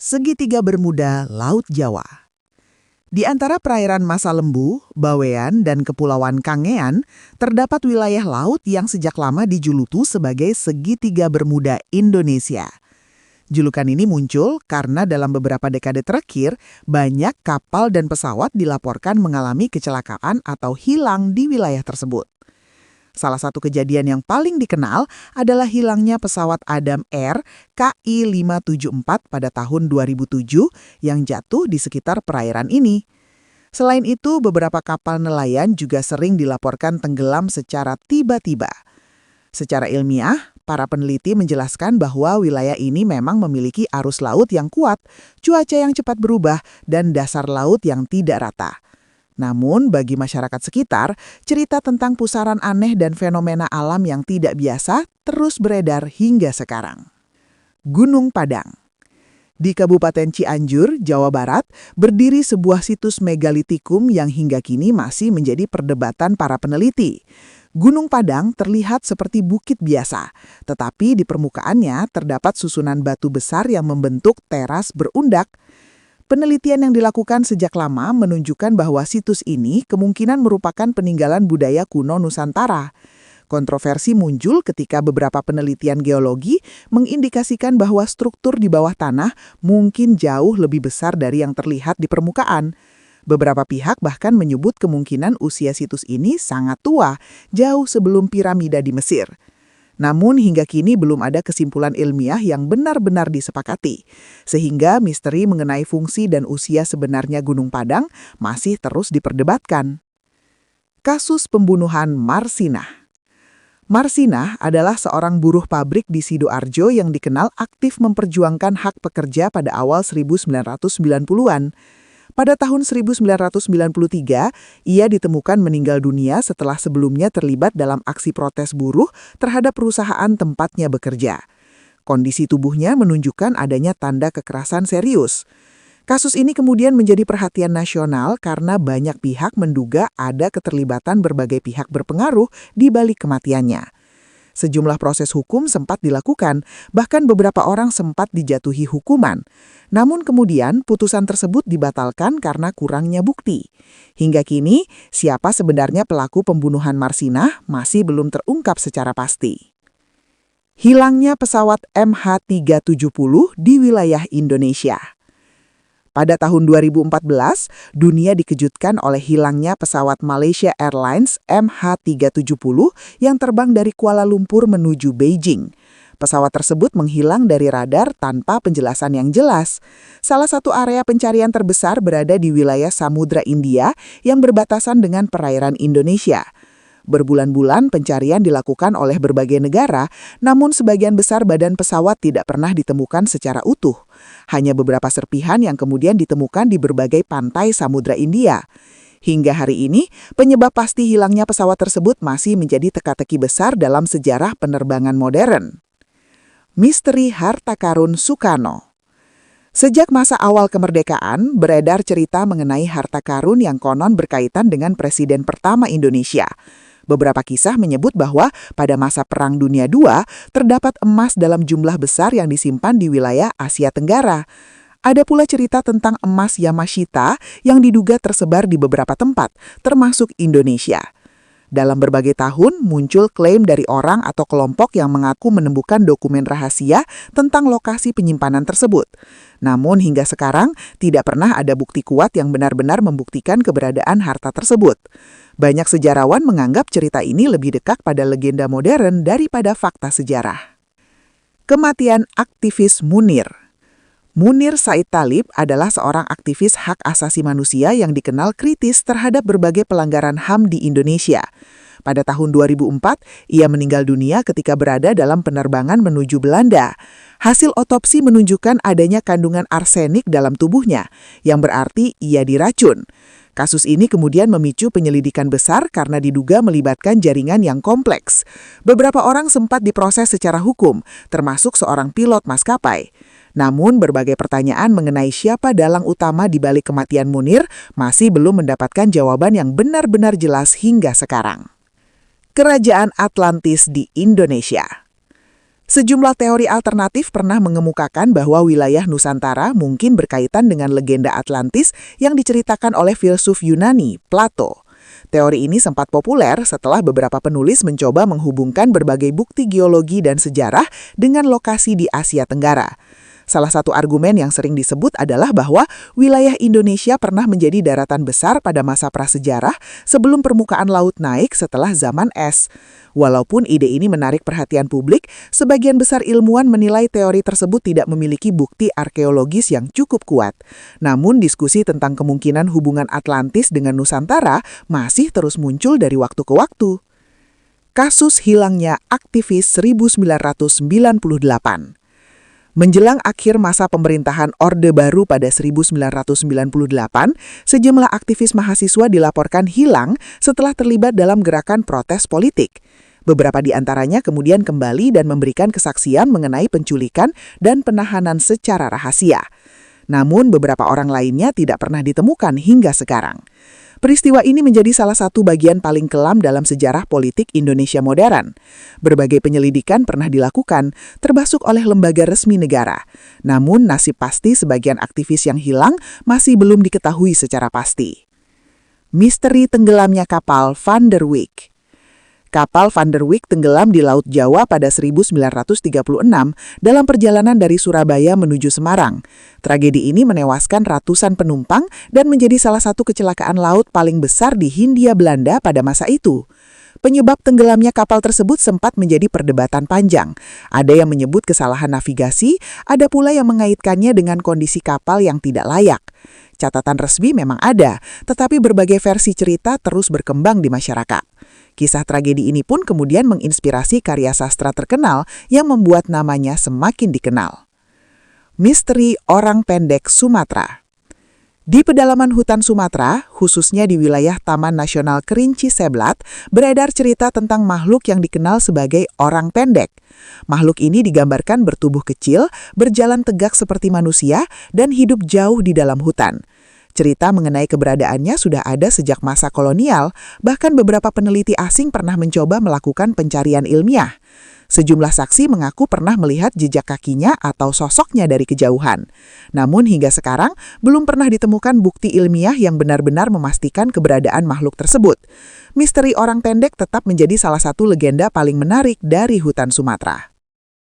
Segitiga Bermuda Laut Jawa. Di antara perairan Masa Lembu, Bawean, dan Kepulauan Kangean, terdapat wilayah laut yang sejak lama dijuluki sebagai Segitiga Bermuda Indonesia. Julukan ini muncul karena dalam beberapa dekade terakhir, banyak kapal dan pesawat dilaporkan mengalami kecelakaan atau hilang di wilayah tersebut. Salah satu kejadian yang paling dikenal adalah hilangnya pesawat Adam Air KI-574 pada tahun 2007 yang jatuh di sekitar perairan ini. Selain itu, beberapa kapal nelayan juga sering dilaporkan tenggelam secara tiba-tiba. Secara ilmiah, para peneliti menjelaskan bahwa wilayah ini memang memiliki arus laut yang kuat, cuaca yang cepat berubah, dan dasar laut yang tidak rata. Namun, bagi masyarakat sekitar, cerita tentang pusaran aneh dan fenomena alam yang tidak biasa terus beredar hingga sekarang. Gunung Padang. Di Kabupaten Cianjur, Jawa Barat, berdiri sebuah situs megalitikum yang hingga kini masih menjadi perdebatan para peneliti. Gunung Padang terlihat seperti bukit biasa, tetapi di permukaannya terdapat susunan batu besar yang membentuk teras berundak. Penelitian yang dilakukan sejak lama menunjukkan bahwa situs ini kemungkinan merupakan peninggalan budaya kuno Nusantara. Kontroversi muncul ketika beberapa penelitian geologi mengindikasikan bahwa struktur di bawah tanah mungkin jauh lebih besar dari yang terlihat di permukaan. Beberapa pihak bahkan menyebut kemungkinan usia situs ini sangat tua, jauh sebelum piramida di Mesir. Namun hingga kini belum ada kesimpulan ilmiah yang benar-benar disepakati, sehingga misteri mengenai fungsi dan usia sebenarnya Gunung Padang masih terus diperdebatkan. Kasus pembunuhan Marsinah. Marsinah adalah seorang buruh pabrik di Sidoarjo yang dikenal aktif memperjuangkan hak pekerja pada awal 1990-an. Pada tahun 1993, ia ditemukan meninggal dunia setelah sebelumnya terlibat dalam aksi protes buruh terhadap perusahaan tempatnya bekerja. Kondisi tubuhnya menunjukkan adanya tanda kekerasan serius. Kasus ini kemudian menjadi perhatian nasional karena banyak pihak menduga ada keterlibatan berbagai pihak berpengaruh di balik kematiannya. Sejumlah proses hukum sempat dilakukan, bahkan beberapa orang sempat dijatuhi hukuman. Namun kemudian putusan tersebut dibatalkan karena kurangnya bukti. Hingga kini, siapa sebenarnya pelaku pembunuhan Marsinah masih belum terungkap secara pasti. Hilangnya pesawat MH370 di wilayah Indonesia. Pada tahun 2014, dunia dikejutkan oleh hilangnya pesawat Malaysia Airlines MH370 yang terbang dari Kuala Lumpur menuju Beijing. Pesawat tersebut menghilang dari radar tanpa penjelasan yang jelas. Salah satu area pencarian terbesar berada di wilayah Samudra India yang berbatasan dengan perairan Indonesia. Berbulan-bulan pencarian dilakukan oleh berbagai negara, namun sebagian besar badan pesawat tidak pernah ditemukan secara utuh. Hanya beberapa serpihan yang kemudian ditemukan di berbagai pantai Samudra India. Hingga hari ini, penyebab pasti hilangnya pesawat tersebut masih menjadi teka-teki besar dalam sejarah penerbangan modern. Misteri harta karun Soekarno. Sejak masa awal kemerdekaan, beredar cerita mengenai harta karun yang konon berkaitan dengan Presiden pertama Indonesia. Beberapa kisah menyebut bahwa pada masa Perang Dunia II, terdapat emas dalam jumlah besar yang disimpan di wilayah Asia Tenggara. Ada pula cerita tentang emas Yamashita yang diduga tersebar di beberapa tempat, termasuk Indonesia. Dalam berbagai tahun, muncul klaim dari orang atau kelompok yang mengaku menemukan dokumen rahasia tentang lokasi penyimpanan tersebut. Namun hingga sekarang, tidak pernah ada bukti kuat yang benar-benar membuktikan keberadaan harta tersebut. Banyak sejarawan menganggap cerita ini lebih dekat pada legenda modern daripada fakta sejarah. Kematian aktivis Munir. Munir Said Talib adalah seorang aktivis hak asasi manusia yang dikenal kritis terhadap berbagai pelanggaran HAM di Indonesia. Pada tahun 2004, ia meninggal dunia ketika berada dalam penerbangan menuju Belanda. Hasil otopsi menunjukkan adanya kandungan arsenik dalam tubuhnya, yang berarti ia diracun. Kasus ini kemudian memicu penyelidikan besar karena diduga melibatkan jaringan yang kompleks. Beberapa orang sempat diproses secara hukum, termasuk seorang pilot maskapai. Namun berbagai pertanyaan mengenai siapa dalang utama di balik kematian Munir masih belum mendapatkan jawaban yang benar-benar jelas hingga sekarang. Kerajaan Atlantis di Indonesia. Sejumlah teori alternatif pernah mengemukakan bahwa wilayah Nusantara mungkin berkaitan dengan legenda Atlantis yang diceritakan oleh filsuf Yunani, Plato. Teori ini sempat populer setelah beberapa penulis mencoba menghubungkan berbagai bukti geologi dan sejarah dengan lokasi di Asia Tenggara. Salah satu argumen yang sering disebut adalah bahwa wilayah Indonesia pernah menjadi daratan besar pada masa prasejarah sebelum permukaan laut naik setelah zaman es. Walaupun ide ini menarik perhatian publik, sebagian besar ilmuwan menilai teori tersebut tidak memiliki bukti arkeologis yang cukup kuat. Namun diskusi tentang kemungkinan hubungan Atlantis dengan Nusantara masih terus muncul dari waktu ke waktu. Kasus hilangnya aktivis 1998. Menjelang akhir masa pemerintahan Orde Baru pada 1998, sejumlah aktivis mahasiswa dilaporkan hilang setelah terlibat dalam gerakan protes politik. Beberapa di antaranya kemudian kembali dan memberikan kesaksian mengenai penculikan dan penahanan secara rahasia. Namun beberapa orang lainnya tidak pernah ditemukan hingga sekarang. Peristiwa ini menjadi salah satu bagian paling kelam dalam sejarah politik Indonesia modern. Berbagai penyelidikan pernah dilakukan, termasuk oleh lembaga resmi negara. Namun nasib pasti sebagian aktivis yang hilang masih belum diketahui secara pasti. Misteri tenggelamnya kapal Van der Wijk. Kapal Van der Wijk tenggelam di Laut Jawa pada 1936 dalam perjalanan dari Surabaya menuju Semarang. Tragedi ini menewaskan ratusan penumpang dan menjadi salah satu kecelakaan laut paling besar di Hindia Belanda pada masa itu. Penyebab tenggelamnya kapal tersebut sempat menjadi perdebatan panjang. Ada yang menyebut kesalahan navigasi, ada pula yang mengaitkannya dengan kondisi kapal yang tidak layak. Catatan resmi memang ada, tetapi berbagai versi cerita terus berkembang di masyarakat. Kisah tragedi ini pun kemudian menginspirasi karya sastra terkenal yang membuat namanya semakin dikenal. Misteri Orang Pendek Sumatera. Di pedalaman hutan Sumatera, khususnya di wilayah Taman Nasional Kerinci Seblat, beredar cerita tentang makhluk yang dikenal sebagai orang pendek. Makhluk ini digambarkan bertubuh kecil, berjalan tegak seperti manusia, dan hidup jauh di dalam hutan. Cerita mengenai keberadaannya sudah ada sejak masa kolonial, bahkan beberapa peneliti asing pernah mencoba melakukan pencarian ilmiah. Sejumlah saksi mengaku pernah melihat jejak kakinya atau sosoknya dari kejauhan. Namun hingga sekarang belum pernah ditemukan bukti ilmiah yang benar-benar memastikan keberadaan makhluk tersebut. Misteri orang pendek tetap menjadi salah satu legenda paling menarik dari hutan Sumatera.